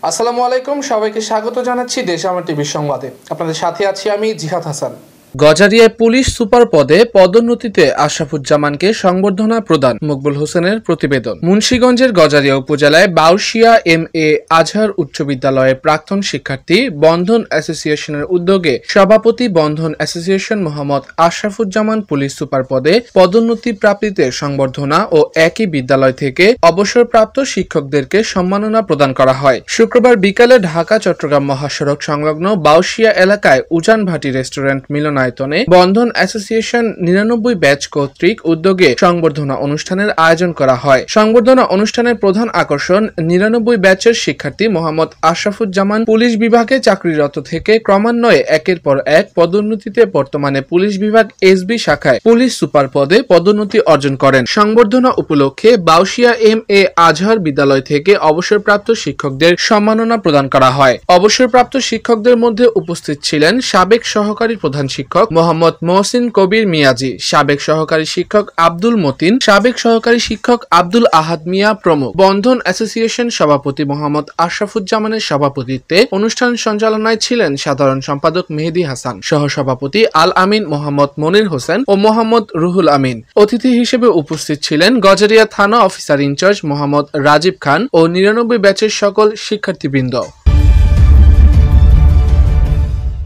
আসসালামু আলাইকুম, সবাইকে স্বাগত জানাচ্ছি দেশ আমার টিভির সংবাদে। আপনাদের সাথে আছি আমি জিহাদ হাসান। গজারিয়ায় পুলিশ সুপার পদে পদোন্নতিতে আশরাফুজ্জামানকে সংবর্ধনা প্রদান। মকবুল হোসেনের প্রতিবেদন। মুন্সিগঞ্জের গজারিয়া উপজেলায় বাউশিয়া এম.এ. আজহার উচ্চ বিদ্যালয়ের প্রাক্তন শিক্ষার্থী বন্ধন অ্যাসোসিয়েশনের উদ্যোগে সভাপতি Bandhan association Mohammad Ashrafuzzaman police super পদে পদোন্নতি প্রাপ্তিতে সংবর্ধনা ও একই বিদ্যালয় থেকে অবসরপ্রাপ্ত শিক্ষকদেরকে সম্মাননা প্রদান করা হয়। শুক্রবার বিকালে ঢাকা চট্টগ্রাম মহাসড়ক সংলগ্ন বাউশিয়া এলাকায় উজান ভাটি রেস্টুরেন্ট মিলনায়তনে বন্ধন অ্যাসোসিয়েশন 99 ব্যাচ কর্তৃক উদ্যোগে সংবর্ধনা অনুষ্ঠানের আয়োজন করা হয়। সংবর্ধনা অনুষ্ঠানের প্রধান আকর্ষণ 99 ব্যাচের শিক্ষার্থী মোহাম্মদ আশরাফুজ্জামান পুলিশ বিভাগে চাকরিরত থেকে ক্রমান্বয়ে একের পর এক পদোন্নতিতে বর্তমানে পুলিশ বিভাগ এসবি শাখায় পুলিশ সুপার পদে পদোন্নতি অর্জন করেন। সংবর্ধনা উপলক্ষে বাউশিয়া এম.এ. আজহার বিদ্যালয় থেকে অবসরপ্রাপ্ত শিক্ষকদের সম্মাননা প্রদান করা হয়। অবসরপ্রাপ্ত শিক্ষকদের মধ্যে উপস্থিত ছিলেন সাবেক সহকারী প্রধান শিক্ষক মোহাম্মদ মহসিন কবির মিয়াজি, সাবেক সহকারী শিক্ষক আব্দুল মতিন, সাবেক সহকারী শিক্ষক আব্দুল আহাদ মিয়া প্রমুখ। বন্ধন অ্যাসোসিয়েশন সভাপতি মোহাম্মদ আশরাফুজ্জামানের সভাপতিত্বে অনুষ্ঠান সঞ্চালনায় ছিলেন সাধারণ সম্পাদক মেহেদী হাসান, সহসভাপতি আল আমিন মোহাম্মদ মনির হোসেন ও মোহাম্মদ রুহুল আমিন। অতিথি হিসেবে উপস্থিত ছিলেন গজারিয়া থানা অফিসার ইনচার্জ মোহাম্মদ রাজীব খান ও 99 ব্যাচের সকল শিক্ষার্থীবৃন্দ।